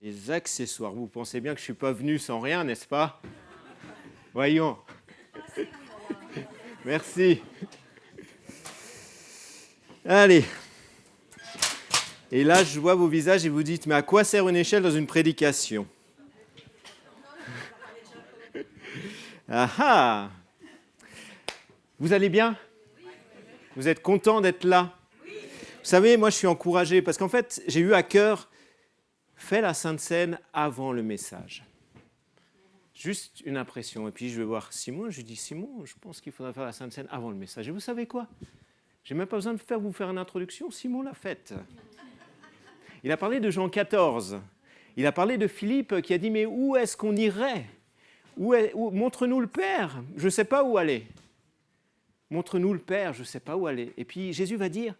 Les accessoires. Vous pensez bien que je ne suis pas venu sans rien, n'est-ce pas? Voyons. Merci. Allez. Et là, je vois vos visages et vous dites, mais à quoi sert une échelle dans une prédication? Ah ah! Vous allez bien? Vous êtes content d'être là? Vous savez, moi, je suis encouragé parce qu'en fait, j'ai eu à cœur, fais la Sainte Seine avant le message. Juste une impression. Et puis, je vais voir Simon. Je lui dis, Simon, je pense qu'il faudrait faire la Sainte Seine avant le message. Et vous savez quoi? Je n'ai même pas besoin de vous faire une introduction. Simon l'a faite. Il a parlé de Jean 14. Il a parlé de Philippe qui a dit, mais où est-ce qu'on irait? Montre-nous le Père. Je ne sais pas où aller. Montre-nous le Père. Je ne sais pas où aller. Et puis, Jésus va dire,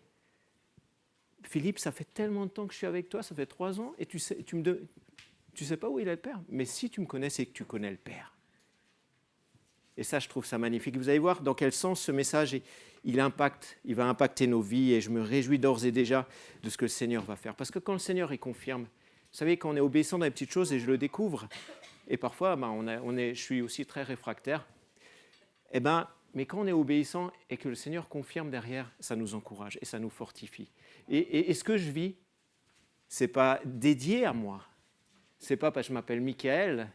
Philippe, ça fait tellement de temps que je suis avec toi, ça fait 3 ans, et tu sais pas où il est le Père. Mais si tu me connais, c'est que tu connais le Père. Et ça, je trouve ça magnifique. Vous allez voir dans quel sens ce message, il va impacter nos vies, et je me réjouis d'ores et déjà de ce que le Seigneur va faire. Parce que quand le Seigneur, il confirme, vous savez, quand on est obéissant dans les petites choses, et je le découvre, et parfois, je suis aussi très réfractaire, mais quand on est obéissant et que le Seigneur confirme derrière, ça nous encourage et ça nous fortifie. Et ce que je vis, ce n'est pas dédié à moi. Ce n'est pas parce que je m'appelle Michael,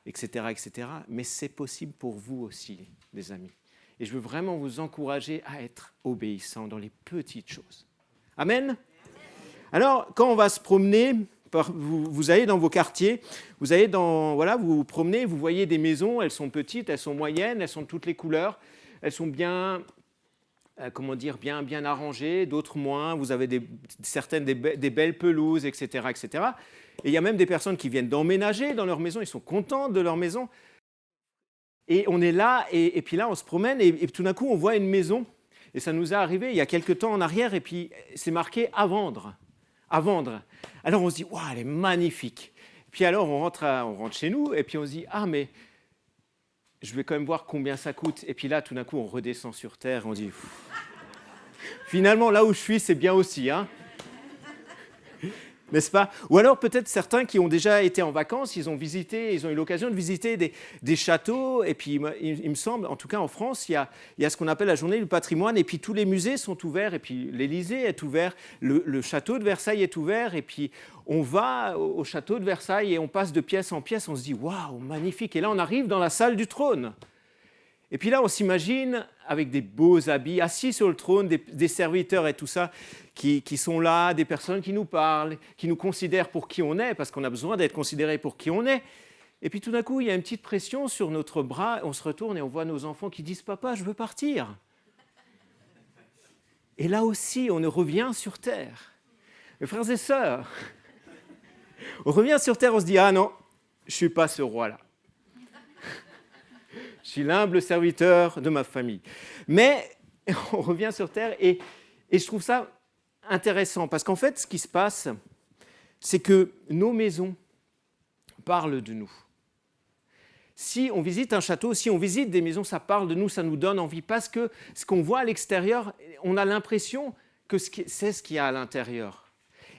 etc., etc. Mais c'est possible pour vous aussi, les amis. Et je veux vraiment vous encourager à être obéissants dans les petites choses. Amen. Alors, quand on va se promener, vous allez dans vos quartiers, vous vous promenez, vous voyez des maisons, elles sont petites, elles sont moyennes, elles sont de toutes les couleurs, elles sont bien arrangées, d'autres moins, vous avez certaines des belles pelouses, etc., etc. Et il y a même des personnes qui viennent d'emménager dans leur maison, ils sont contents de leur maison. Et on est là, et puis là, on se promène, et tout d'un coup, on voit une maison, et ça nous est arrivé il y a quelques temps en arrière, et puis c'est marqué « à vendre ». À vendre. Alors on se dit, waouh, elle est magnifique. Puis alors on rentre chez nous et puis on se dit, ah mais je vais quand même voir combien ça coûte. Et puis là, tout d'un coup, on redescend sur terre, on dit, finalement, là où je suis, c'est bien aussi, hein. N'est-ce pas? Ou alors peut-être certains qui ont déjà été en vacances, ils ont eu l'occasion de visiter des châteaux, et puis il me semble, en tout cas en France, il y a ce qu'on appelle la journée du patrimoine, et puis tous les musées sont ouverts, et puis l'Élysée est ouvert, le château de Versailles est ouvert, et puis on va au château de Versailles et on passe de pièce en pièce, on se dit waouh, magnifique, et là on arrive dans la salle du trône. Et puis là, on s'imagine avec des beaux habits, assis sur le trône, des serviteurs et tout ça, qui sont là, des personnes qui nous parlent, qui nous considèrent pour qui on est, parce qu'on a besoin d'être considérés pour qui on est. Et puis tout d'un coup, il y a une petite pression sur notre bras, on se retourne et on voit nos enfants qui disent « Papa, je veux partir ». Et là aussi, on revient sur terre. Mes frères et sœurs, on revient sur terre, on se dit « Ah non, je ne suis pas ce roi-là ». Je suis l'humble serviteur de ma famille. Mais on revient sur terre et je trouve ça intéressant parce qu'en fait, ce qui se passe, c'est que nos maisons parlent de nous. Si on visite un château, si on visite des maisons, ça parle de nous, ça nous donne envie parce que ce qu'on voit à l'extérieur, on a l'impression que c'est ce qu'il y a à l'intérieur.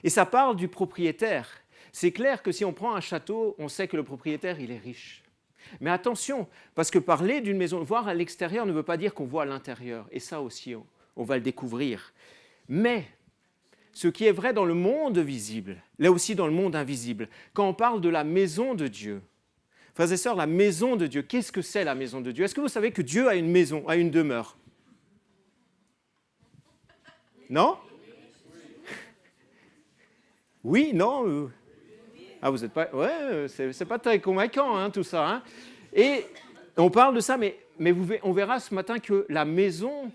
Et ça parle du propriétaire. C'est clair que si on prend un château, on sait que le propriétaire, il est riche. Mais attention, parce que parler d'une maison, voir à l'extérieur ne veut pas dire qu'on voit à l'intérieur. Et ça aussi, on va le découvrir. Mais ce qui est vrai dans le monde visible, là aussi dans le monde invisible, quand on parle de la maison de Dieu, frères et sœurs, la maison de Dieu, qu'est-ce que c'est la maison de Dieu? Est-ce que vous savez que Dieu a une maison, a une demeure? Non? Oui, non? Ah, vous n'êtes pas... Ouais, c'est pas très convaincant, hein, tout ça. Hein. Et on parle de ça, mais on verra ce matin que la maison,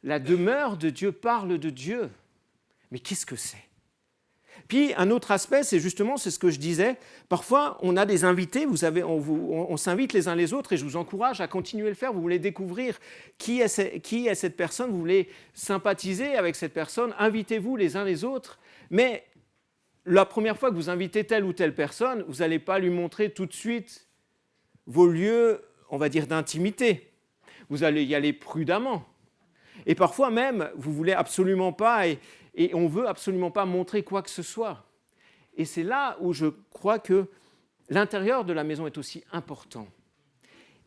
la demeure de Dieu parle de Dieu. Mais qu'est-ce que c'est? Puis, un autre aspect, c'est ce que je disais. Parfois, on a des invités, on s'invite les uns les autres, et je vous encourage à continuer à le faire. Vous voulez découvrir qui est cette personne, vous voulez sympathiser avec cette personne, invitez-vous les uns les autres. Mais la première fois que vous invitez telle ou telle personne, vous n'allez pas lui montrer tout de suite vos lieux, on va dire, d'intimité. Vous allez y aller prudemment. Et parfois même, vous ne voulez absolument pas, et on ne veut absolument pas montrer quoi que ce soit. Et c'est là où je crois que l'intérieur de la maison est aussi important.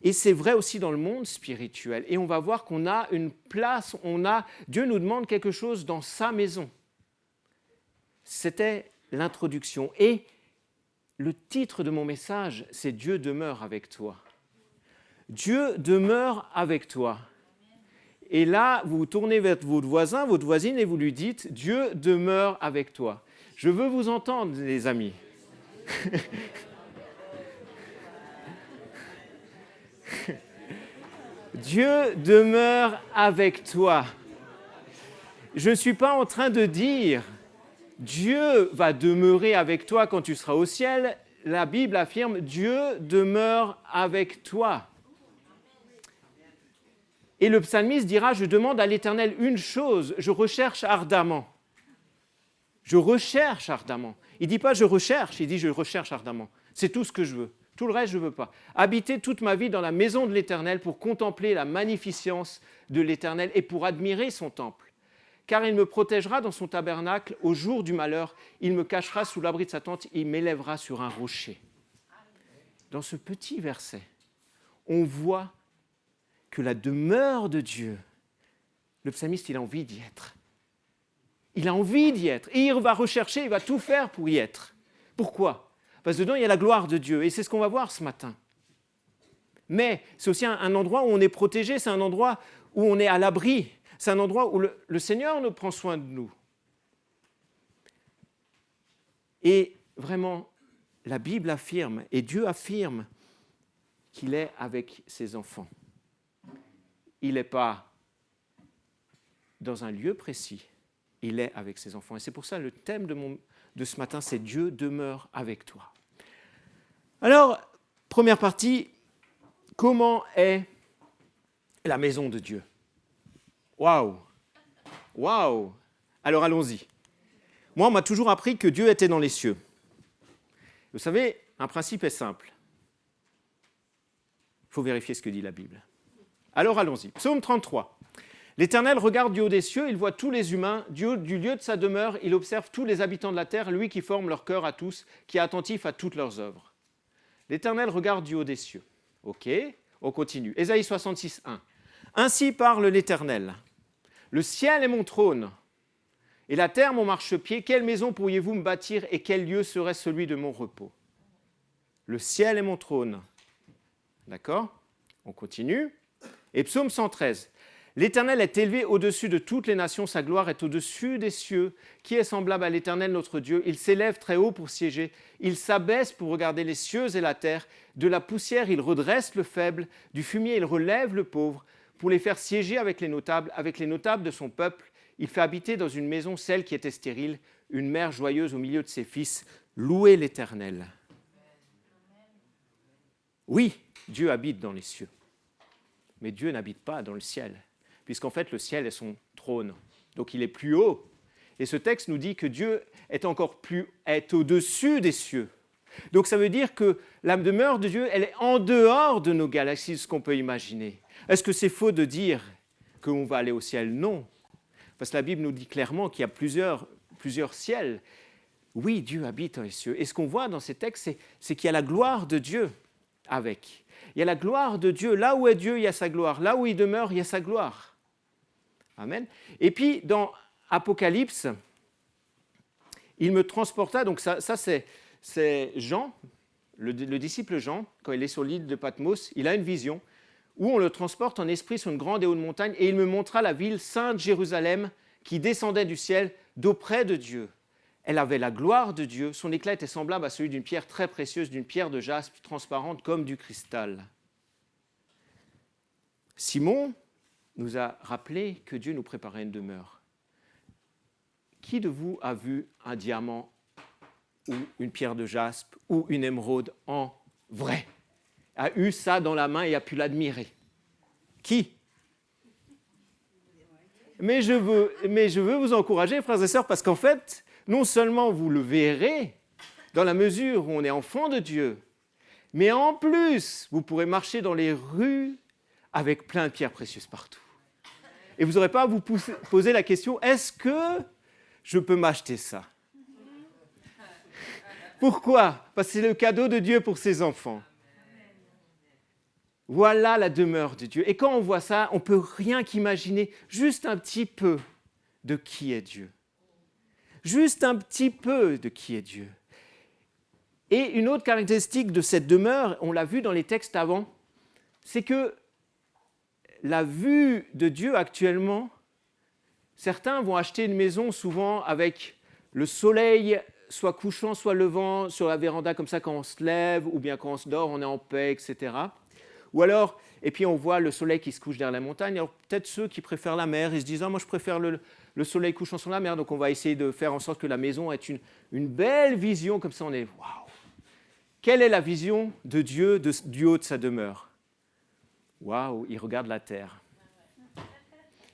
Et c'est vrai aussi dans le monde spirituel. Et on va voir qu'on a une place, Dieu nous demande quelque chose dans sa maison. C'était l'introduction. Et le titre de mon message, c'est « Dieu demeure avec toi ». Dieu demeure avec toi. Et là, vous vous tournez vers votre voisin, votre voisine, et vous lui dites « Dieu demeure avec toi ». Je veux vous entendre, les amis. Dieu demeure avec toi. Je ne suis pas en train de dire Dieu va demeurer avec toi quand tu seras au ciel. La Bible affirme Dieu demeure avec toi. Et le psalmiste dira, je demande à l'Éternel une chose, je recherche ardemment. Je recherche ardemment. Il ne dit pas je recherche, il dit je recherche ardemment. C'est tout ce que je veux. Tout le reste, je ne veux pas. Habiter toute ma vie dans la maison de l'Éternel pour contempler la magnificence de l'Éternel et pour admirer son temple. Car il me protégera dans son tabernacle au jour du malheur. Il me cachera sous l'abri de sa tente. Il m'élèvera sur un rocher. Dans ce petit verset, on voit que la demeure de Dieu, le psalmiste, il a envie d'y être. Il a envie d'y être. Et il va rechercher, il va tout faire pour y être. Pourquoi ? Parce que dedans, il y a la gloire de Dieu. Et c'est ce qu'on va voir ce matin. Mais c'est aussi un endroit où on est protégé, c'est un endroit où on est à l'abri. C'est un endroit où le Seigneur nous prend soin de nous. Et vraiment, la Bible affirme, et Dieu affirme, qu'il est avec ses enfants. Il n'est pas dans un lieu précis, il est avec ses enfants. Et c'est pour ça le thème de ce matin, c'est « Dieu demeure avec toi ». Alors, première partie, comment est la maison de Dieu ? Waouh ! Waouh ! Alors allons-y. Moi, on m'a toujours appris que Dieu était dans les cieux. Vous savez, un principe est simple. Il faut vérifier ce que dit la Bible. Alors allons-y. Psaume 33. L'Éternel regarde du haut des cieux, il voit tous les humains, du lieu de sa demeure, il observe tous les habitants de la terre, lui qui forme leur cœur à tous, qui est attentif à toutes leurs œuvres. L'Éternel regarde du haut des cieux. Ok, on continue. Ésaïe 66, 1. Ainsi parle l'Éternel. Le ciel est mon trône, et la terre mon marchepied. Quelle maison pourriez-vous me bâtir, et quel lieu serait celui de mon repos ? Le ciel est mon trône. D'accord ? On continue. Et psaume 113. L'Éternel est élevé au-dessus de toutes les nations, sa gloire est au-dessus des cieux. Qui est semblable à l'Éternel notre Dieu ? Il s'élève très haut pour siéger, il s'abaisse pour regarder les cieux et la terre. De la poussière, il redresse le faible, du fumier, il relève le pauvre, pour les faire siéger avec les notables de son peuple. Il fait habiter dans une maison celle qui était stérile, une mère joyeuse au milieu de ses fils. Louez l'Éternel. Oui, Dieu habite dans les cieux, mais Dieu n'habite pas dans le ciel. Puisqu'en fait, le ciel est son trône. Donc, il est plus haut. Et ce texte nous dit que Dieu est au-dessus des cieux. Donc, ça veut dire que la demeure de Dieu, elle est en dehors de nos galaxies, ce qu'on peut imaginer. Est-ce que c'est faux de dire qu'on va aller au ciel ? Non. Parce que la Bible nous dit clairement qu'il y a plusieurs ciels. Oui, Dieu habite dans les cieux. Et ce qu'on voit dans ces textes, c'est qu'il y a la gloire de Dieu avec. Il y a la gloire de Dieu. Là où est Dieu, il y a sa gloire. Là où il demeure, il y a sa gloire. Amen. Et puis, dans Apocalypse, il me transporta, donc ça c'est Jean, le disciple Jean, quand il est sur l'île de Patmos, il a une vision où on le transporte en esprit sur une grande et haute montagne et il me montra la ville sainte Jérusalem qui descendait du ciel d'auprès de Dieu. Elle avait la gloire de Dieu, son éclat était semblable à celui d'une pierre très précieuse, d'une pierre de jaspe transparente comme du cristal. Simon nous a rappelé que Dieu nous préparait une demeure. Qui de vous a vu un diamant ou une pierre de jaspe ou une émeraude en vrai ? A eu ça dans la main et a pu l'admirer ? Qui ? Mais je veux vous encourager, frères et sœurs, parce qu'en fait, non seulement vous le verrez dans la mesure où on est enfant de Dieu, mais en plus, vous pourrez marcher dans les rues avec plein de pierres précieuses partout. Et vous n'aurez pas à vous poser la question, est-ce que je peux m'acheter ça ? Pourquoi? Parce que c'est le cadeau de Dieu pour ses enfants. Voilà la demeure de Dieu. Et quand on voit ça, on ne peut rien qu'imaginer, juste un petit peu de qui est Dieu. Juste un petit peu de qui est Dieu. Et une autre caractéristique de cette demeure, on l'a vu dans les textes avant, c'est que la vue de Dieu actuellement, certains vont acheter une maison souvent avec le soleil soit couchant, soit levant sur la véranda comme ça quand on se lève, ou bien quand on se dort, on est en paix, etc. Ou alors, et puis on voit le soleil qui se couche derrière la montagne, alors peut-être ceux qui préfèrent la mer, ils se disent « Ah, moi je préfère le soleil couchant sur la mer », donc on va essayer de faire en sorte que la maison ait une belle vision, comme ça on est « Waouh !» Quelle est la vision de Dieu du haut de sa demeure? Waouh, il regarde la terre.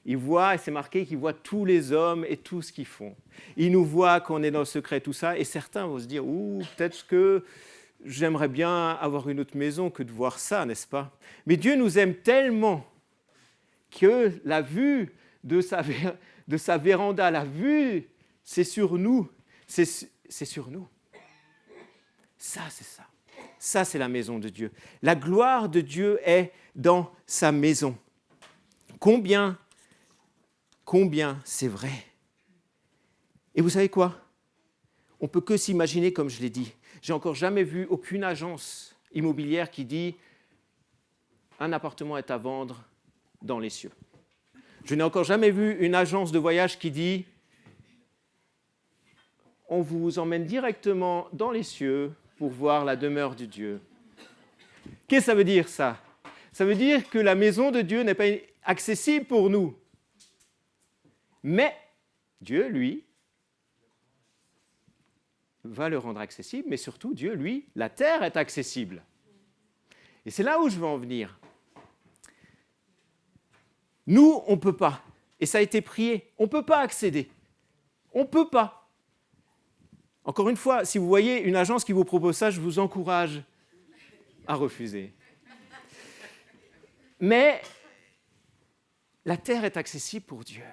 Il voit, et c'est marqué qu'il voit tous les hommes et tout ce qu'ils font. Il nous voit quand on est dans le secret, tout ça, et certains vont se dire « Ouh, peut-être que j'aimerais bien avoir une autre maison que de voir ça, n'est-ce pas ?» Mais Dieu nous aime tellement que la vue de sa véranda, la vue, c'est sur nous. C'est sur nous. Ça, c'est ça. Ça, c'est la maison de Dieu. La gloire de Dieu est dans sa maison. Combien c'est vrai. Et vous savez quoi? On ne peut que s'imaginer, comme je l'ai dit. J'ai encore jamais vu aucune agence immobilière qui dit « un appartement est à vendre dans les cieux ». Je n'ai encore jamais vu une agence de voyage qui dit « on vous emmène directement dans les cieux pour voir la demeure de Dieu ». Qu'est-ce que ça veut dire, ça? Ça veut dire que la maison de Dieu n'est pas accessible pour nous. Mais Dieu, lui, va le rendre accessible, mais surtout, Dieu, lui, la terre est accessible. Et c'est là où je veux en venir. Nous, on ne peut pas, et ça a été prié, on ne peut pas accéder. On ne peut pas. Encore une fois, si vous voyez une agence qui vous propose ça, je vous encourage à refuser. Mais la terre est accessible pour Dieu.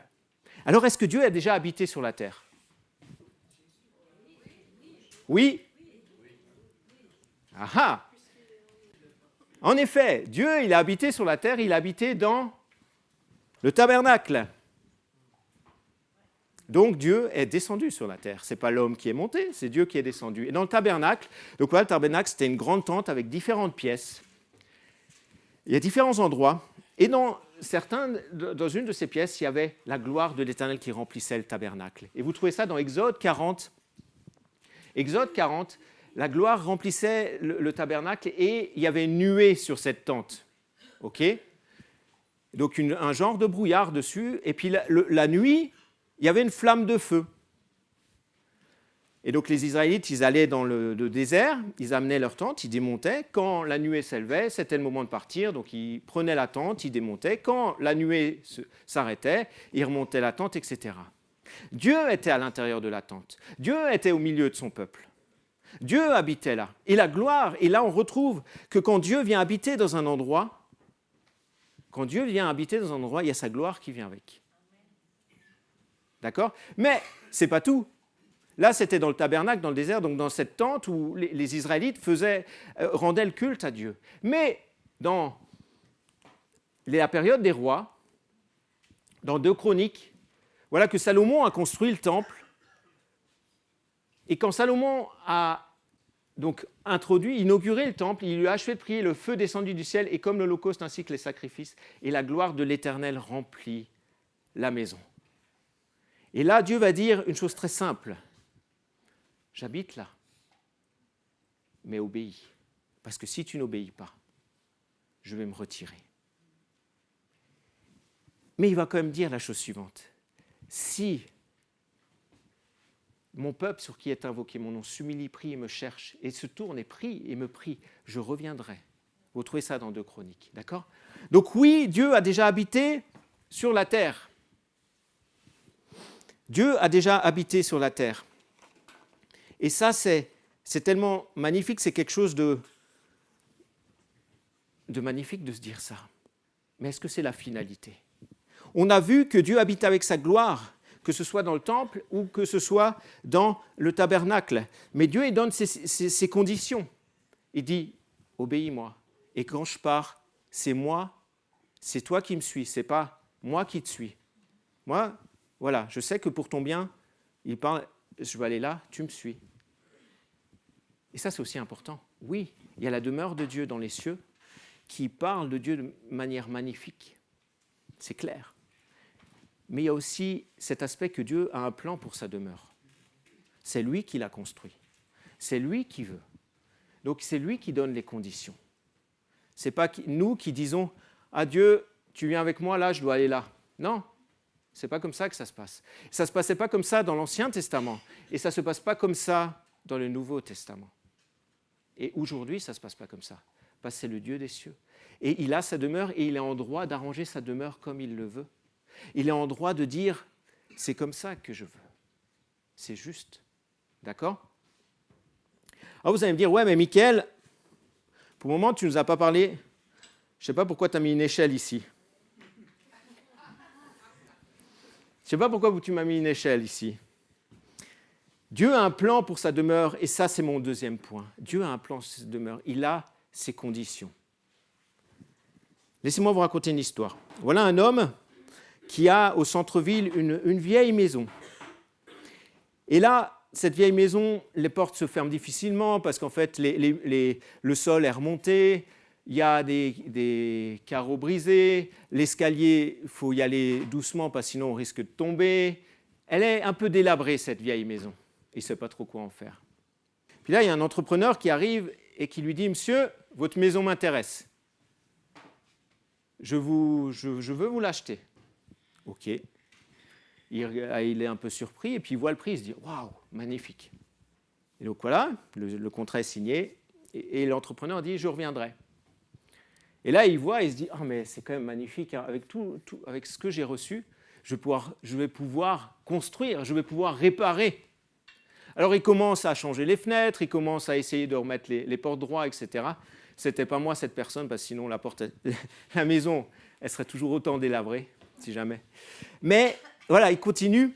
Alors, est-ce que Dieu a déjà habité sur la terre? Oui. Ah ah. En effet, Dieu, il a habité sur la terre, il a habité dans le tabernacle. Donc Dieu est descendu sur la terre. Ce n'est pas l'homme qui est monté, c'est Dieu qui est descendu. Et dans le tabernacle, donc voilà, le tabernacle, c'était une grande tente avec différentes pièces. Il y a différents endroits. Et dans une de ces pièces, il y avait la gloire de l'Éternel qui remplissait le tabernacle. Et vous trouvez ça dans Exode 40. Exode 40, la gloire remplissait le tabernacle et il y avait une nuée sur cette tente. OK? Donc un genre de brouillard dessus. Et puis la nuit, il y avait une flamme de feu. Et donc les Israélites, ils allaient dans le désert, ils amenaient leur tente, ils démontaient. Quand la nuée s'élevait, c'était le moment de partir. Donc ils prenaient la tente, ils démontaient. Quand la nuée s'arrêtait, ils remontaient la tente, etc. Dieu était à l'intérieur de la tente. Dieu était au milieu de son peuple. Dieu habitait là. Et la gloire, et là on retrouve que quand Dieu vient habiter dans un endroit, il y a sa gloire qui vient avec. D'accord? Mais ce n'est pas tout. Là, c'était dans le tabernacle, dans le désert, donc dans cette tente où les Israélites rendaient le culte à Dieu. Mais dans la période des rois, dans 2 Chroniques, voilà que Salomon a construit le temple. Et quand Salomon a donc inauguré le temple, il lui a achevé de prier, le feu descendu du ciel, et comme l'Holocauste ainsi que les sacrifices, et la gloire de l'Éternel remplit la maison. Et là, Dieu va dire une chose très simple. J'habite là, mais obéis. Parce que si tu n'obéis pas, je vais me retirer. Mais il va quand même dire la chose suivante. Si mon peuple sur qui est invoqué mon nom s'humilie, prie et me cherche, et se tourne et prie et me prie, je reviendrai. Vous trouvez ça dans 2 Chroniques, d'accord? Donc oui, Dieu a déjà habité sur la terre. Dieu a déjà habité sur la terre. Et ça, c'est tellement magnifique, c'est quelque chose de magnifique de se dire ça. Mais est-ce que c'est la finalité? On a vu que Dieu habite avec sa gloire que ce soit dans le temple ou que ce soit dans le tabernacle. Mais Dieu, il donne ses conditions. Il dit, obéis-moi. Et quand je pars, c'est moi, c'est toi qui me suis, c'est pas moi qui te suis. Moi, voilà, je sais que pour ton bien, il parle, je vais aller là, tu me suis. Et ça, c'est aussi important. Oui, il y a la demeure de Dieu dans les cieux qui parle de Dieu de manière magnifique. C'est clair. Mais il y a aussi cet aspect que Dieu a un plan pour sa demeure. C'est lui qui l'a construit. C'est lui qui veut. Donc c'est lui qui donne les conditions. Ce n'est pas nous qui disons « Ah Dieu, tu viens avec moi, là, je dois aller là ». Non, ce n'est pas comme ça que ça se passe. Ça ne se passait pas comme ça dans l'Ancien Testament. Et ça ne se passe pas comme ça dans le Nouveau Testament. Et aujourd'hui, ça ne se passe pas comme ça. Parce que c'est le Dieu des cieux. Et il a sa demeure et il est en droit d'arranger sa demeure comme il le veut. Il est en droit de dire « c'est comme ça que je veux ». C'est juste. D'accord ? Alors vous allez me dire « ouais, mais Mickaël, pour le moment, tu ne nous as pas parlé. Je ne sais pas pourquoi tu as mis une échelle ici. Je ne sais pas pourquoi tu m'as mis une échelle ici. » Dieu a un plan pour sa demeure, et ça, c'est mon deuxième point. Dieu a un plan pour sa demeure. Il a ses conditions. Laissez-moi vous raconter une histoire. Voilà un homme qui a au centre-ville une vieille maison. Et là, cette vieille maison, les portes se ferment difficilement parce qu'en fait, le sol est remonté, il y a des carreaux brisés, l'escalier, il faut y aller doucement parce que sinon on risque de tomber. Elle est un peu délabrée, cette vieille maison. Il ne sait pas trop quoi en faire. Puis là, il y a un entrepreneur qui arrive et qui lui dit « Monsieur, votre maison m'intéresse. Je veux vous l'acheter. » Ok. Il est un peu surpris et puis il voit le prix. Il se dit « Waouh, magnifique. » Et donc voilà, le contrat est signé et l'entrepreneur dit « Je reviendrai. » Et là, il voit et il se dit « Ah, mais c'est quand même magnifique. Hein. Avec ce que j'ai reçu, je vais pouvoir construire, je vais pouvoir réparer. » Alors, il commence à changer les fenêtres, il commence à essayer de remettre les portes droits, etc. Ce n'était pas moi, cette personne, parce que sinon, la maison, elle serait toujours autant délabrée, si jamais. Mais voilà, il continue.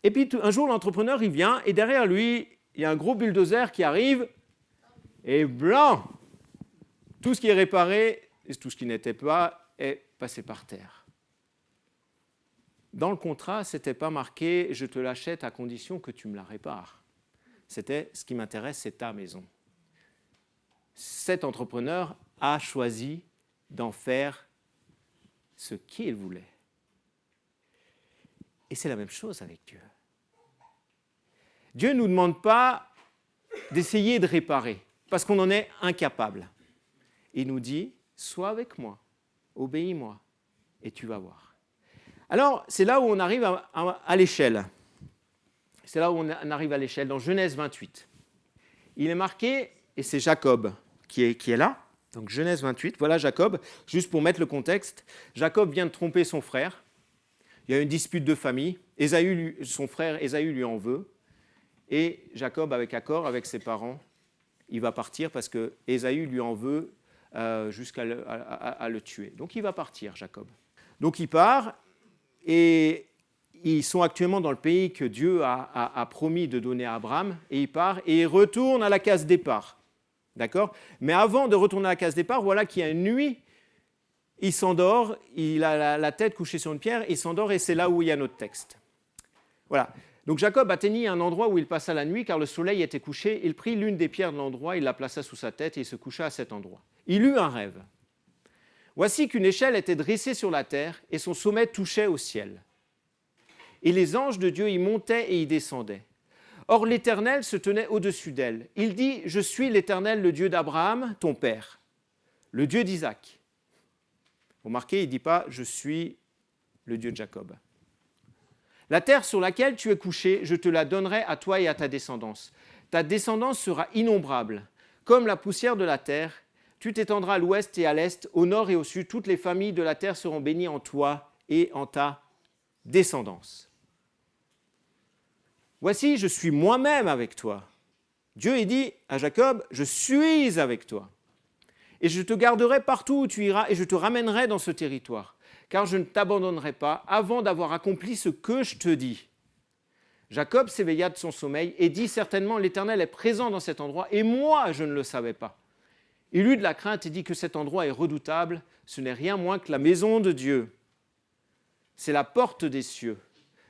Et puis, un jour, l'entrepreneur, il vient, et derrière lui, il y a un gros bulldozer qui arrive, et blanc, tout ce qui est réparé, et tout ce qui n'était pas, est passé par terre. Dans le contrat, ce n'était pas marqué « je te l'achète à condition que tu me la répares ». C'était « ce qui m'intéresse, c'est ta maison ». Cet entrepreneur a choisi d'en faire ce qu'il voulait. Et c'est la même chose avec Dieu. Dieu ne nous demande pas d'essayer de réparer, parce qu'on en est incapable. Il nous dit « sois avec moi, obéis-moi, et tu vas voir ». Alors, c'est là où on arrive à l'échelle. C'est là où on arrive à l'échelle, dans Genèse 28. Il est marqué, et c'est Jacob qui est là, donc Genèse 28, voilà Jacob, juste pour mettre le contexte. Jacob vient de tromper son frère, il y a une dispute de famille, son frère Ésaü lui en veut, et Jacob, avec accord avec ses parents, il va partir parce que Ésaü lui en veut jusqu'à le tuer. Donc il va partir, Jacob. Donc il part, et ils sont actuellement dans le pays que Dieu a promis de donner à Abraham, et il part et il retourne à la case départ. D'accord ? Mais avant de retourner à la case départ, voilà qu'il y a une nuit, il s'endort, il a la tête couchée sur une pierre, il s'endort et c'est là où il y a notre texte. Voilà. Donc Jacob atteignit un endroit où il passa la nuit car le soleil était couché. Il prit l'une des pierres de l'endroit, il la plaça sous sa tête et il se coucha à cet endroit. Il eut un rêve. Voici qu'une échelle était dressée sur la terre et son sommet touchait au ciel. Et les anges de Dieu y montaient et y descendaient. Or l'Éternel se tenait au-dessus d'elle. Il dit « Je suis l'Éternel, le Dieu d'Abraham, ton père, le Dieu d'Isaac. » Vous remarquez, il ne dit pas « Je suis le Dieu de Jacob. » La terre sur laquelle tu es couché, je te la donnerai à toi et à ta descendance. Ta descendance sera innombrable, comme la poussière de la terre. Tu t'étendras à l'ouest et à l'est, au nord et au sud. Toutes les familles de la terre seront bénies en toi et en ta descendance. Voici, je suis moi-même avec toi. Dieu il dit à Jacob, je suis avec toi. Et je te garderai partout où tu iras et je te ramènerai dans ce territoire. car je ne t'abandonnerai pas avant d'avoir accompli ce que je te dis. Jacob s'éveilla de son sommeil et dit, certainement l'Éternel est présent dans cet endroit, et moi je ne le savais pas. Il eut de la crainte et dit que cet endroit est redoutable, ce n'est rien moins que la maison de Dieu. C'est la porte des cieux.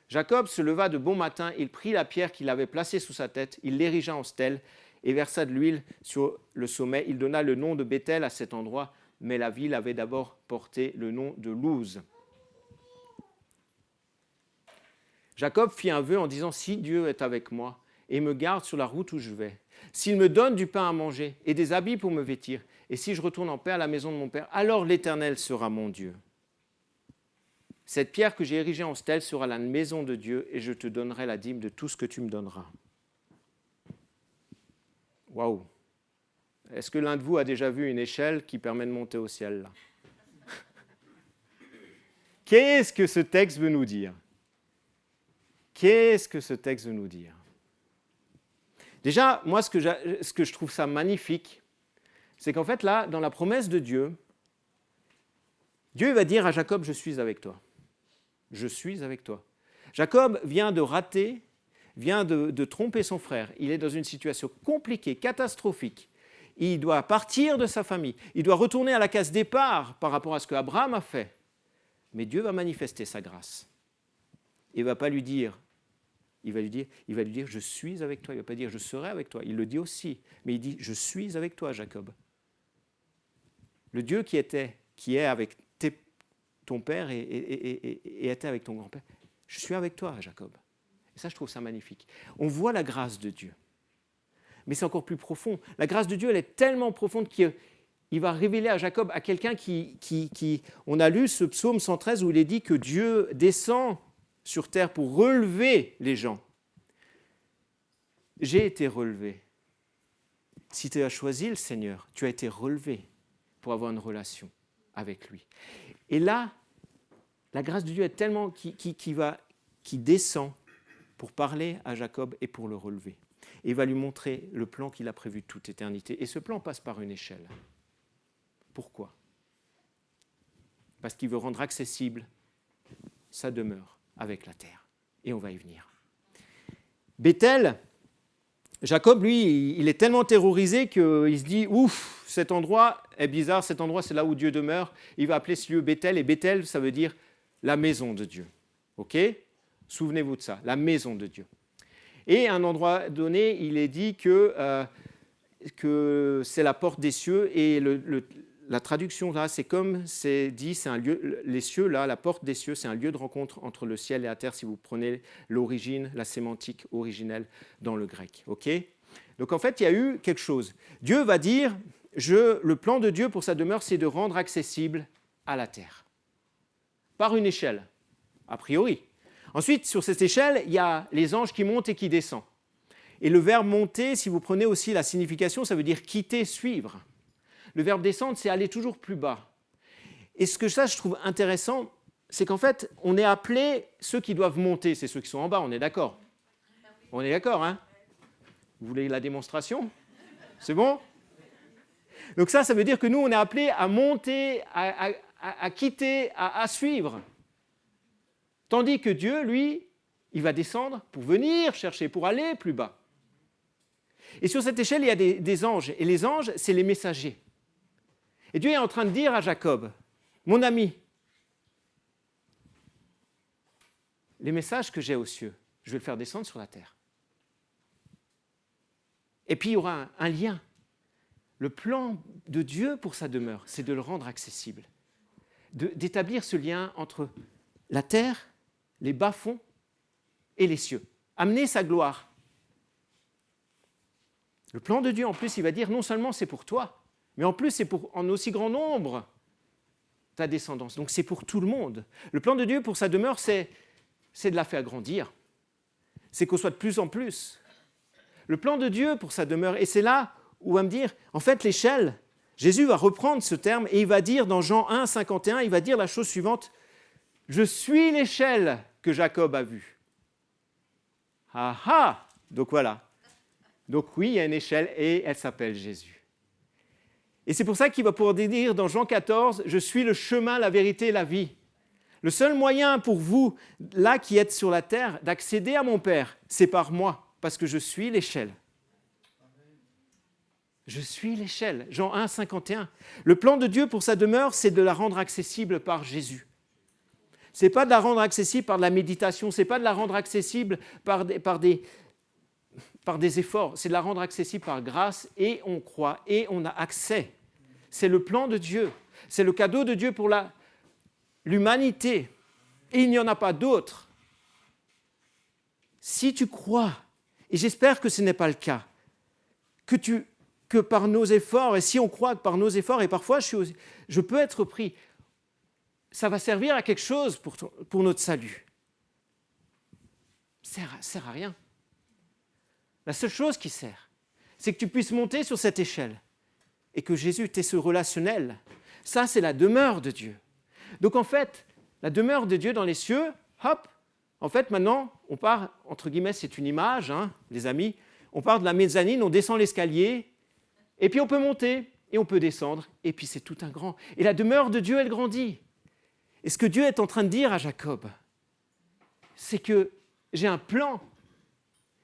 Jacob se leva de bon matin, il prit la pierre qu'il avait placée sous sa tête, il l'érigea en stèle et versa de l'huile sur le sommet. Il donna le nom de Béthel à cet endroit, mais la ville avait d'abord porté le nom de Luz. Jacob fit un vœu en disant, si Dieu est avec moi et me garde sur la route où je vais, s'il me donne du pain à manger et des habits pour me vêtir, et si je retourne en paix à la maison de mon père, alors l'Éternel sera mon Dieu. Cette pierre que j'ai érigée en stèle sera la maison de Dieu et je te donnerai la dîme de tout ce que tu me donneras. Waouh! Est-ce que l'un de vous a déjà vu une échelle qui permet de monter au ciel là? Qu'est-ce que ce texte veut nous dire? Qu'est-ce que ce texte veut nous dire? Déjà, moi, ce que je trouve ça magnifique, c'est qu'en fait, là, dans la promesse de Dieu, Dieu va dire à Jacob, je suis avec toi. Je suis avec toi. Jacob vient de rater, vient de tromper son frère. Il est dans une situation compliquée, catastrophique. Il doit partir de sa famille. Il doit retourner à la case départ par rapport à ce qu'Abraham a fait. Mais Dieu va manifester sa grâce. Il ne va pas lui dire, il va lui dire, je suis avec toi. Il ne va pas dire, je serai avec toi. Il le dit aussi. Mais il dit, je suis avec toi, Jacob. Le Dieu qui est avec ton père et était avec ton grand-père. Je suis avec toi, Jacob. Et ça, je trouve ça magnifique. On voit la grâce de Dieu. Mais c'est encore plus profond. La grâce de Dieu, elle est tellement profonde qu'il va révéler à Jacob, à quelqu'un qui... On a lu ce psaume 113 où il est dit que Dieu descend sur terre pour relever les gens. J'ai été relevé. Si tu as choisi le Seigneur, tu as été relevé pour avoir une relation avec lui. Et là, la grâce de Dieu est tellement qui descend pour parler à Jacob et pour le relever. Et il va lui montrer le plan qu'il a prévu de toute éternité. Et ce plan passe par une échelle. Pourquoi? Parce qu'il veut rendre accessible sa demeure avec la terre. Et on va y venir. Béthel, Jacob, lui, il est tellement terrorisé qu'il se dit, ouf, cet endroit est bizarre, cet endroit c'est là où Dieu demeure. Il va appeler ce lieu Béthel, et Béthel, ça veut dire la maison de Dieu. Ok? Souvenez-vous de ça, la maison de Dieu. Et à un endroit donné, il est dit que c'est la porte des cieux, et la traduction là, c'est comme c'est dit, c'est un lieu, les cieux là, la porte des cieux, c'est un lieu de rencontre entre le ciel et la terre, si vous prenez l'origine, la sémantique originelle dans le grec. Ok? Donc en fait, il y a eu quelque chose. Dieu va dire, le plan de Dieu pour sa demeure, c'est de rendre accessible à la terre. Par une échelle, a priori. Ensuite, sur cette échelle, il y a les anges qui montent et qui descendent. Et le verbe monter, si vous prenez aussi la signification, ça veut dire quitter, suivre. Le verbe descendre, c'est aller toujours plus bas. Et ce que je trouve intéressant, c'est qu'en fait, on est appelé, ceux qui doivent monter, c'est ceux qui sont en bas, on est d'accord? On est d'accord, hein? Vous voulez la démonstration? C'est bon? Donc ça veut dire que nous, on est appelés à monter, à quitter, à suivre. Tandis que Dieu, lui, il va descendre pour venir chercher, pour aller plus bas. Et sur cette échelle, il y a des anges. Et les anges, c'est les messagers. Et Dieu est en train de dire à Jacob, mon ami, les messages que j'ai aux cieux, je vais le faire descendre sur la terre. Et puis il y aura un lien. Le plan de Dieu pour sa demeure, c'est de le rendre accessible. D'établir ce lien entre la terre, les bas-fonds et les cieux. Amener sa gloire. Le plan de Dieu, en plus, il va dire non seulement c'est pour toi, mais en plus c'est pour en aussi grand nombre ta descendance. Donc c'est pour tout le monde. Le plan de Dieu pour sa demeure, c'est de la faire grandir. C'est qu'on soit de plus en plus. Le plan de Dieu pour sa demeure, et c'est là où on va me dire, en fait l'échelle, Jésus va reprendre ce terme et il va dire dans Jean 1, 51, il va dire la chose suivante, je suis l'échelle que Jacob a vue. Ah ah! Donc voilà. Donc oui, il y a une échelle et elle s'appelle Jésus. Et c'est pour ça qu'il va pouvoir dire dans Jean 14, je suis le chemin, la vérité et la vie. Le seul moyen pour vous, là qui êtes sur la terre, d'accéder à mon Père, c'est par moi, parce que je suis l'échelle. Je suis l'échelle. Jean 1, 51. Le plan de Dieu pour sa demeure, c'est de la rendre accessible par Jésus. Ce n'est pas de la rendre accessible par de la méditation, ce n'est pas de la rendre accessible par des efforts, c'est de la rendre accessible par grâce, et on croit, et on a accès. C'est le plan de Dieu, c'est le cadeau de Dieu pour l'humanité, et il n'y en a pas d'autre. Si tu crois, et j'espère que ce n'est pas le cas, que par nos efforts, et si on croit que par nos efforts, et parfois je peux être pris, ça va servir à quelque chose pour notre salut. Ça ne sert à rien. La seule chose qui sert, c'est que tu puisses monter sur cette échelle et que Jésus t'ait ce relationnel. Ça, c'est la demeure de Dieu. Donc en fait, la demeure de Dieu dans les cieux, hop, en fait maintenant, on part, entre guillemets, c'est une image, les amis, on part de la mezzanine, on descend l'escalier, et puis on peut monter, et on peut descendre, et puis c'est tout un grand. Et la demeure de Dieu, elle grandit. Et ce que Dieu est en train de dire à Jacob, c'est que j'ai un plan,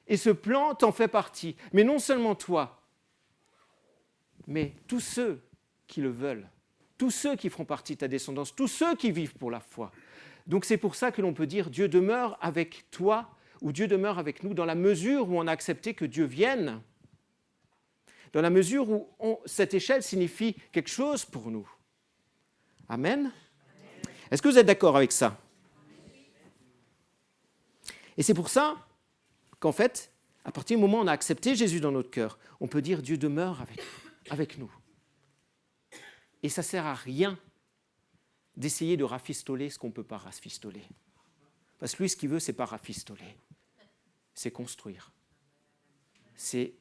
et ce plan t'en fait partie. Mais non seulement toi, mais tous ceux qui le veulent, tous ceux qui feront partie de ta descendance, tous ceux qui vivent pour la foi. Donc c'est pour ça que l'on peut dire Dieu demeure avec toi, ou Dieu demeure avec nous, dans la mesure où on a accepté que Dieu vienne, dans la mesure où cette échelle signifie quelque chose pour nous. Amen. Est-ce que vous êtes d'accord avec ça? Et c'est pour ça qu'en fait, à partir du moment où on a accepté Jésus dans notre cœur, on peut dire Dieu demeure avec nous. Et ça ne sert à rien d'essayer de rafistoler ce qu'on ne peut pas rafistoler. Parce que lui, ce qu'il veut, ce n'est pas rafistoler, c'est construire. C'est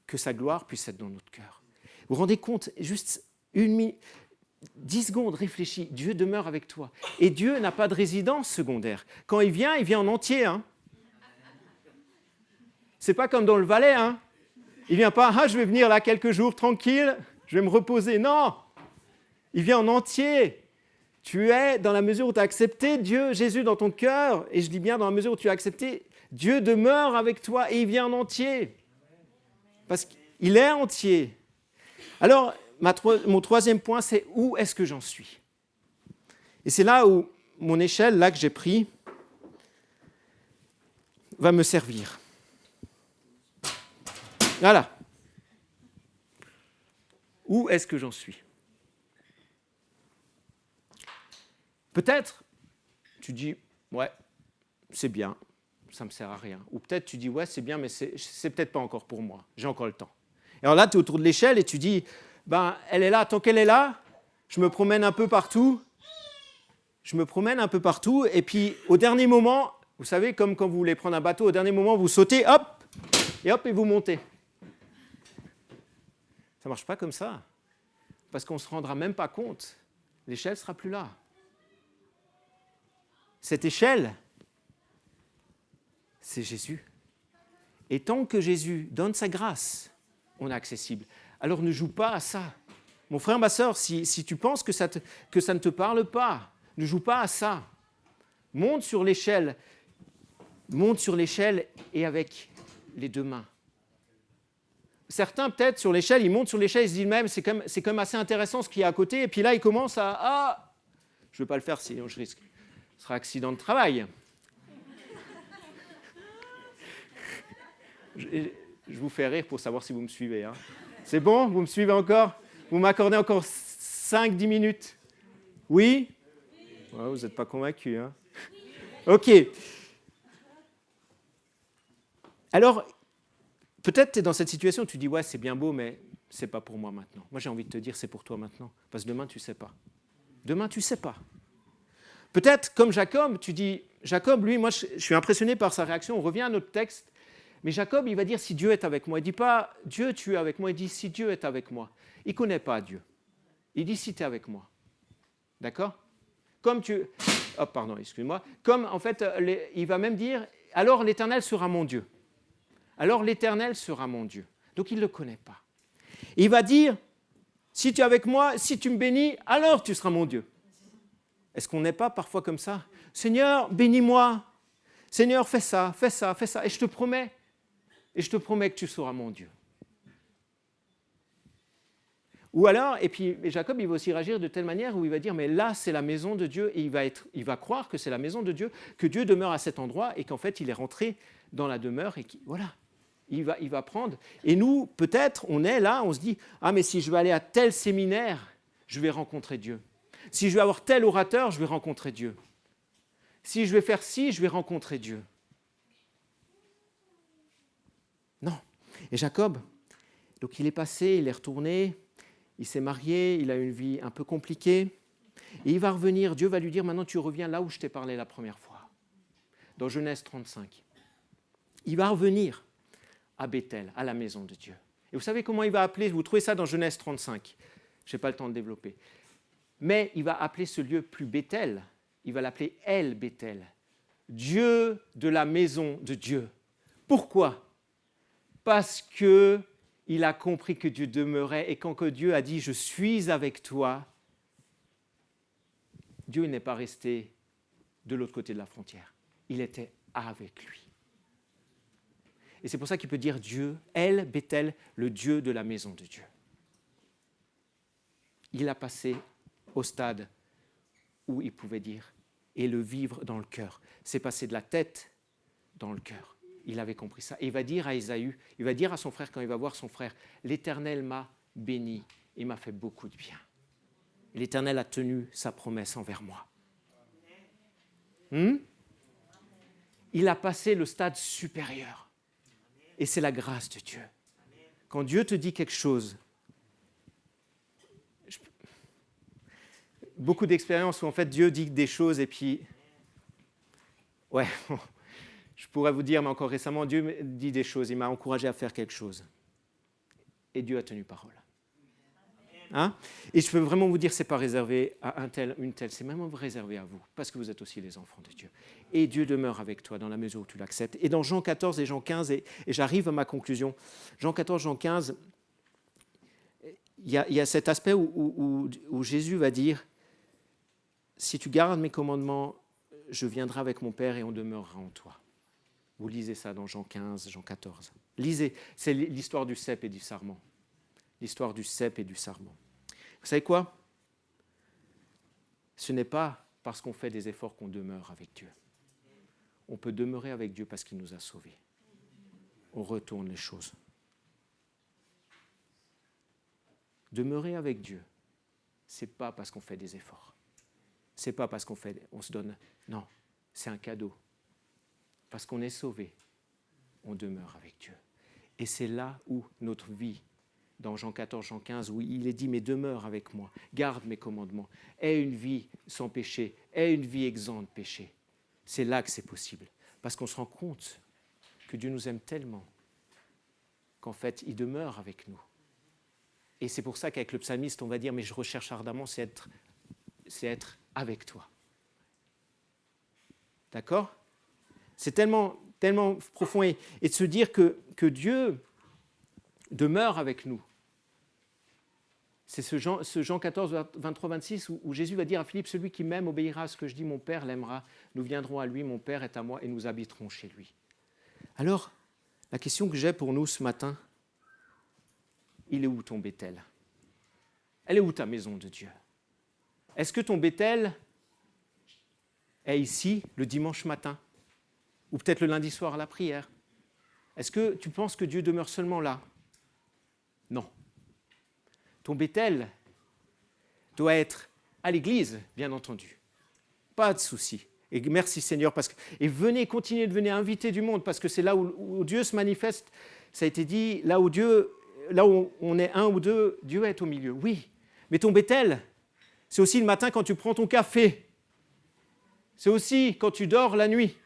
que sa gloire puisse être dans notre cœur. Vous vous rendez compte, juste 10 secondes, réfléchis, Dieu demeure avec toi. Et Dieu n'a pas de résidence secondaire. Quand il vient en entier. C'est pas comme dans le Valais. Il vient pas, je vais venir là quelques jours tranquille, je vais me reposer. Non, il vient en entier. Tu es dans la mesure où tu as accepté Dieu, Jésus dans ton cœur, et je dis bien dans la mesure où tu as accepté, Dieu demeure avec toi et il vient en entier. Parce qu'il est entier. Alors, mon troisième point, c'est où est-ce que j'en suis? Et c'est là où mon échelle, là que j'ai pris, va me servir. Voilà. Où est-ce que j'en suis? Peut-être, tu dis, ouais, c'est bien, ça ne me sert à rien. Ou peut-être tu dis, ouais, c'est bien, mais c'est peut-être pas encore pour moi, j'ai encore le temps. Et alors là, tu es autour de l'échelle et tu dis, elle est là, tant qu'elle est là, je me promène un peu partout, et puis au dernier moment, vous savez, comme quand vous voulez prendre un bateau, au dernier moment, vous sautez, hop, et vous montez. Ça ne marche pas comme ça, parce qu'on ne se rendra même pas compte. L'échelle ne sera plus là. Cette échelle, c'est Jésus. Et tant que Jésus donne sa grâce, on est accessible. Alors ne joue pas à ça. Mon frère, ma sœur, si tu penses que ça ne te parle pas, ne joue pas à ça. Monte sur l'échelle et avec les deux mains. Certains, peut-être, sur l'échelle, ils montent sur l'échelle, ils se disent même, c'est quand même assez intéressant ce qu'il y a à côté, et puis là, ils commencent à je ne veux pas le faire, sinon je risque. Ce sera accident de travail. Je vous fais rire pour savoir si vous me suivez. C'est bon? Vous me suivez encore? Vous m'accordez encore 5-10 minutes? Oui? Ouais, vous n'êtes pas convaincus. OK. Alors, peut-être tu es dans cette situation où tu dis, ouais, c'est bien beau, mais ce n'est pas pour moi maintenant. Moi, j'ai envie de te dire, c'est pour toi maintenant. Parce que demain, tu ne sais pas. Demain, tu ne sais pas. Peut-être, comme Jacob, tu dis, Jacob, lui, moi, je suis impressionné par sa réaction. On revient à notre texte. Mais Jacob, il va dire, si Dieu est avec moi. Il ne dit pas, Dieu, tu es avec moi. Il dit, si Dieu est avec moi. Il ne connaît pas Dieu. Il dit, si tu es avec moi. D'accord? Comme tu... Oh, pardon, excuse-moi. Comme, en fait, il va même dire, alors l'Éternel sera mon Dieu. Alors l'Éternel sera mon Dieu. Donc il ne le connaît pas. Et il va dire, si tu es avec moi, si tu me bénis, alors tu seras mon Dieu. Est-ce qu'on n'est pas parfois comme ça? Seigneur, bénis-moi. Seigneur, fais ça, fais ça, fais ça. Et je te promets que tu seras mon Dieu. Ou alors, et puis Jacob, il va aussi réagir de telle manière où il va dire, mais là, c'est la maison de Dieu, et il va croire que c'est la maison de Dieu, que Dieu demeure à cet endroit, et qu'en fait, il est rentré dans la demeure, et voilà, il va prendre. Et nous, peut-être, on est là, on se dit, ah, mais si je vais aller à tel séminaire, je vais rencontrer Dieu. Si je vais avoir tel orateur, je vais rencontrer Dieu. Si je vais faire ci, je vais rencontrer Dieu. Non. Et Jacob, donc il est passé, il est retourné, il s'est marié, il a une vie un peu compliquée. Et il va revenir, Dieu va lui dire, maintenant tu reviens là où je t'ai parlé la première fois, dans Genèse 35. Il va revenir à Béthel, à la maison de Dieu. Et vous savez comment il va appeler, vous trouvez ça dans Genèse 35, je n'ai pas le temps de développer. Mais il va appeler ce lieu plus Béthel, il va l'appeler El Béthel, Dieu de la maison de Dieu. Pourquoi? Parce qu'il a compris que Dieu demeurait, et quand que Dieu a dit « je suis avec toi », Dieu n'est pas resté de l'autre côté de la frontière, il était avec lui. Et c'est pour ça qu'il peut dire Dieu, El Béthel, le Dieu de la maison de Dieu. Il a passé au stade où il pouvait dire et le vivre dans le cœur. C'est passé de la tête dans le cœur. Il avait compris ça. Et il va dire à Ésaü, il va dire à son frère quand il va voir son frère, l'Éternel m'a béni et m'a fait beaucoup de bien. L'Éternel a tenu sa promesse envers moi. Il a passé le stade supérieur. Et c'est la grâce de Dieu. Quand Dieu te dit quelque chose, beaucoup d'expériences où en fait Dieu dit des choses et puis, ouais, je pourrais vous dire, mais encore récemment, Dieu me dit des choses, il m'a encouragé à faire quelque chose. Et Dieu a tenu parole. Hein? Et je peux vraiment vous dire, ce n'est pas réservé à un tel, une telle, c'est même réservé à vous, parce que vous êtes aussi les enfants de Dieu. Et Dieu demeure avec toi dans la mesure où tu l'acceptes. Et dans Jean 14 et Jean 15, et j'arrive à ma conclusion, Jean 14, Jean 15, il y a cet aspect où Jésus va dire, si tu gardes mes commandements, je viendrai avec mon Père et on demeurera en toi. Vous lisez ça dans Jean 15, Jean 14. Lisez, c'est l'histoire du cep et du sarment. L'histoire du cep et du sarment. Vous savez quoi? Ce n'est pas parce qu'on fait des efforts qu'on demeure avec Dieu. On peut demeurer avec Dieu parce qu'il nous a sauvés. On retourne les choses. Demeurer avec Dieu, ce n'est pas parce qu'on fait des efforts. Ce n'est pas parce qu'on se donne. Non, c'est un cadeau. Parce qu'on est sauvé, on demeure avec Dieu. Et c'est là où notre vie, dans Jean 14, Jean 15, où il est dit « mais demeure avec moi, garde mes commandements, aie une vie sans péché, aie une vie exempte de péché ». C'est là que c'est possible. Parce qu'on se rend compte que Dieu nous aime tellement qu'en fait, il demeure avec nous. Et c'est pour ça qu'avec le psalmiste, on va dire « mais je recherche ardemment, c'est être avec toi ». D'accord? C'est tellement profond. Et de se dire que Dieu demeure avec nous. C'est ce Jean 14, 23, 26 où Jésus va dire à Philippe, celui qui m'aime obéira à ce que je dis, mon Père l'aimera, nous viendrons à lui, mon Père est à moi et nous habiterons chez lui. Alors, la question que j'ai pour nous ce matin, il est où ton Béthel? Elle est où ta maison de Dieu? Est-ce que ton Béthel est ici le dimanche matin? Ou peut-être le lundi soir à la prière? Est-ce que tu penses que Dieu demeure seulement là? Non. Ton Béthel doit être à l'église, bien entendu. Pas de souci. Et merci Seigneur. Et venez, continuez de venir inviter du monde, parce que c'est là où Dieu se manifeste. Ça a été dit, là où on est un ou deux, Dieu est au milieu. Oui, mais ton Béthel, c'est aussi le matin quand tu prends ton café. C'est aussi quand tu dors la nuit.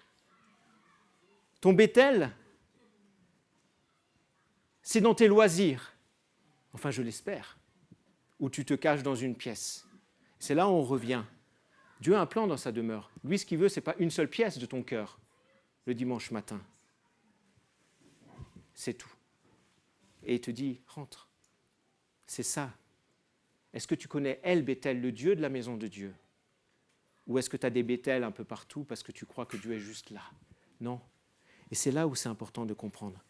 Ton Béthel, c'est dans tes loisirs. Enfin, je l'espère. Où tu te caches dans une pièce. C'est là où on revient. Dieu a un plan dans sa demeure. Lui, ce qu'il veut, ce n'est pas une seule pièce de ton cœur le dimanche matin. C'est tout. Et il te dit, rentre. C'est ça. Est-ce que tu connais El Béthel, le Dieu de la maison de Dieu? Ou est-ce que tu as des Béthel un peu partout parce que tu crois que Dieu est juste là? Non. Et c'est là où c'est important de comprendre.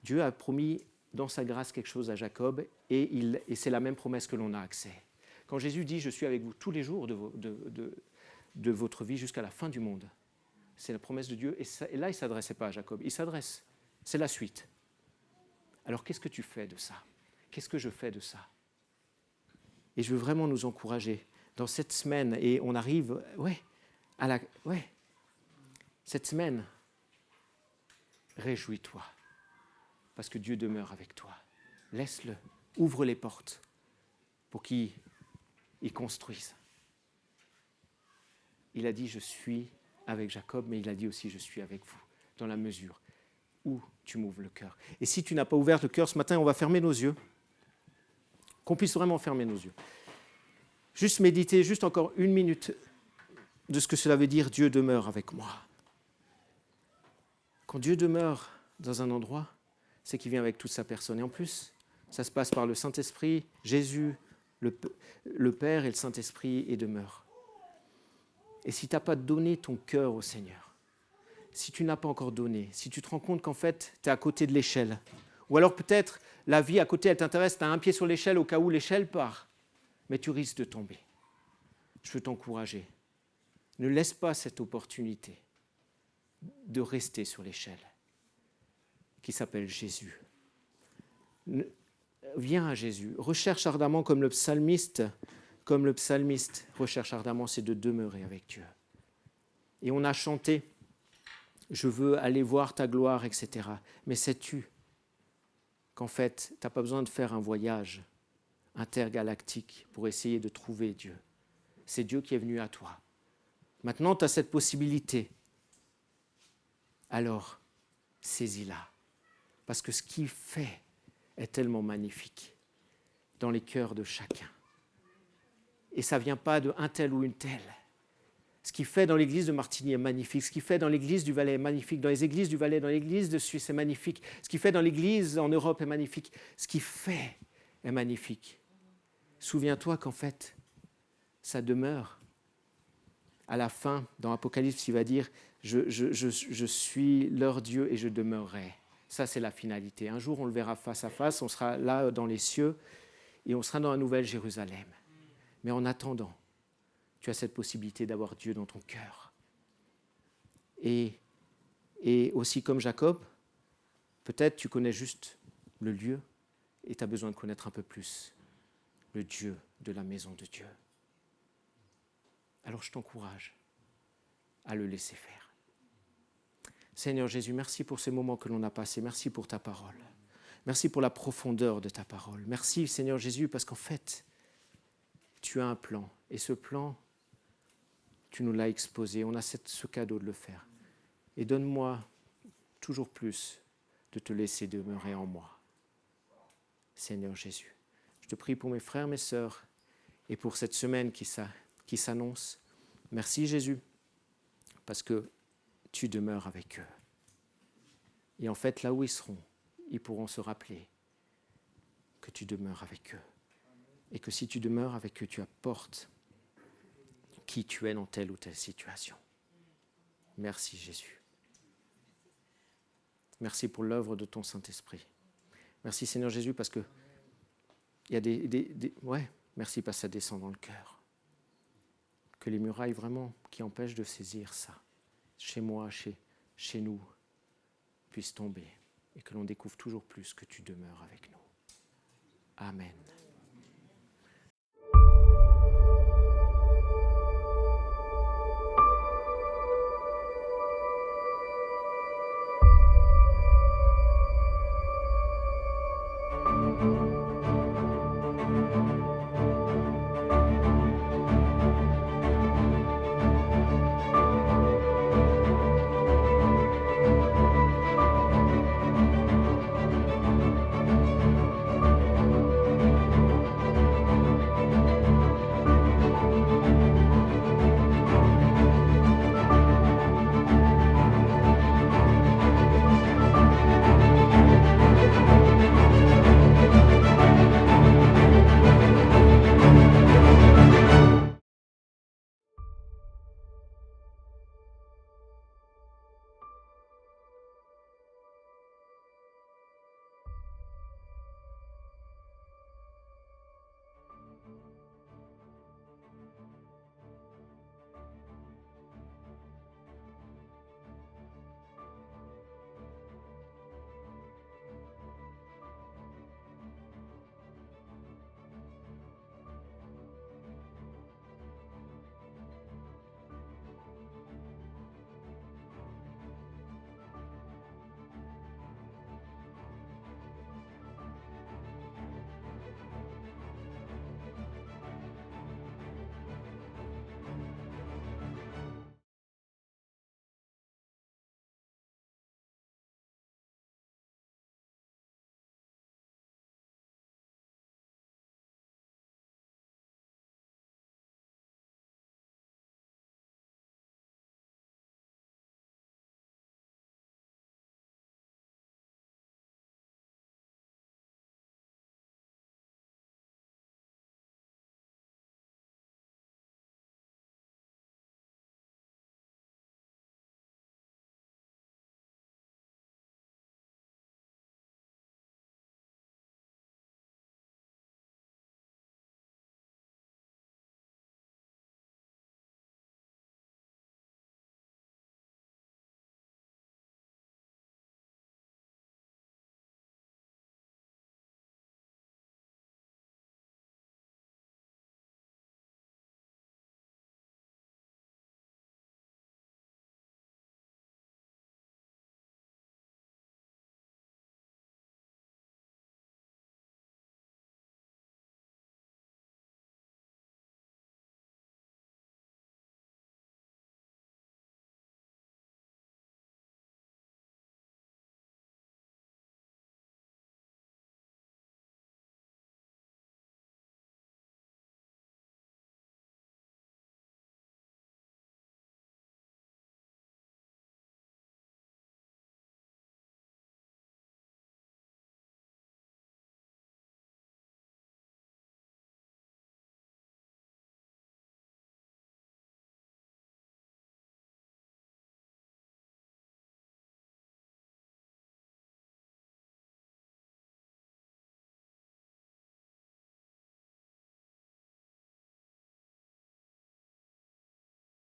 Dieu a promis dans sa grâce quelque chose à Jacob et c'est la même promesse que l'on a accès. Quand Jésus dit « Je suis avec vous tous les jours de votre vie jusqu'à la fin du monde », c'est la promesse de Dieu. Et là, il ne s'adressait pas à Jacob, il s'adresse. C'est la suite. Alors, qu'est-ce que tu fais de ça? Qu'est-ce que je fais de ça? Et je veux vraiment nous encourager dans cette semaine, et on arrive, cette semaine, réjouis-toi, parce que Dieu demeure avec toi. Laisse-le, ouvre les portes pour qu'il construise. Il a dit « Je suis avec Jacob », mais il a dit aussi « Je suis avec vous », dans la mesure où tu m'ouvres le cœur. Et si tu n'as pas ouvert le cœur ce matin, on va fermer nos yeux, qu'on puisse vraiment fermer nos yeux. Juste méditer, juste encore 1 minute de ce que cela veut dire « Dieu demeure avec moi ». Quand Dieu demeure dans un endroit, c'est qu'il vient avec toute sa personne. Et en plus, ça se passe par le Saint-Esprit, Jésus, le Père et le Saint-Esprit et demeurent. Et si tu n'as pas donné ton cœur au Seigneur, si tu n'as pas encore donné, si tu te rends compte qu'en fait, tu es à côté de l'échelle, ou alors peut-être la vie à côté, elle t'intéresse, tu as un pied sur l'échelle au cas où l'échelle part, mais tu risques de tomber. Je veux t'encourager. Ne laisse pas cette opportunité de rester sur l'échelle qui s'appelle Jésus. Viens à Jésus. Recherche ardemment comme le psalmiste recherche ardemment, c'est de demeurer avec Dieu. Et on a chanté « Je veux aller voir ta gloire », etc. Mais sais-tu qu'en fait, tu n'as pas besoin de faire un voyage intergalactique pour essayer de trouver Dieu. C'est Dieu qui est venu à toi. Maintenant, tu as cette possibilité. Alors, saisis-la. Parce que ce qu'il fait est tellement magnifique dans les cœurs de chacun. Et ça ne vient pas d'un tel ou une telle. Ce qu'il fait dans l'église de Martigny est magnifique. Ce qu'il fait dans l'église du Valais est magnifique. Dans les églises du Valais, dans l'église de Suisse est magnifique. Ce qu'il fait dans l'église en Europe est magnifique. Ce qu'il fait est magnifique. Souviens-toi qu'en fait, ça demeure. À la fin, dans Apocalypse, il va dire « Je suis leur Dieu et je demeurerai ». Ça, c'est la finalité. Un jour, on le verra face à face, on sera là dans les cieux et on sera dans la nouvelle Jérusalem. Mais en attendant, tu as cette possibilité d'avoir Dieu dans ton cœur. Et aussi comme Jacob, peut-être tu connais juste le lieu et tu as besoin de connaître un peu plus le Dieu de la maison de Dieu. Alors je t'encourage à le laisser faire. Seigneur Jésus, merci pour ces moments que l'on a passés. Merci pour ta parole. Merci pour la profondeur de ta parole. Merci Seigneur Jésus parce qu'en fait, tu as un plan. Et ce plan, tu nous l'as exposé. On a ce cadeau de le faire. Et donne-moi toujours plus de te laisser demeurer en moi. Seigneur Jésus, je te prie pour mes frères, mes sœurs et pour cette semaine qui s'annonce. Merci Jésus, parce que tu demeures avec eux. Et en fait, là où ils seront, ils pourront se rappeler que tu demeures avec eux. Et que si tu demeures avec eux, tu apportes qui tu es dans telle ou telle situation. Merci Jésus. Merci pour l'œuvre de ton Saint-Esprit. Merci Seigneur Jésus parce que il y a merci parce que ça descend dans le cœur. Que les murailles vraiment qui empêchent de saisir ça, chez moi, chez nous, puissent tomber et que l'on découvre toujours plus que tu demeures avec nous. Amen.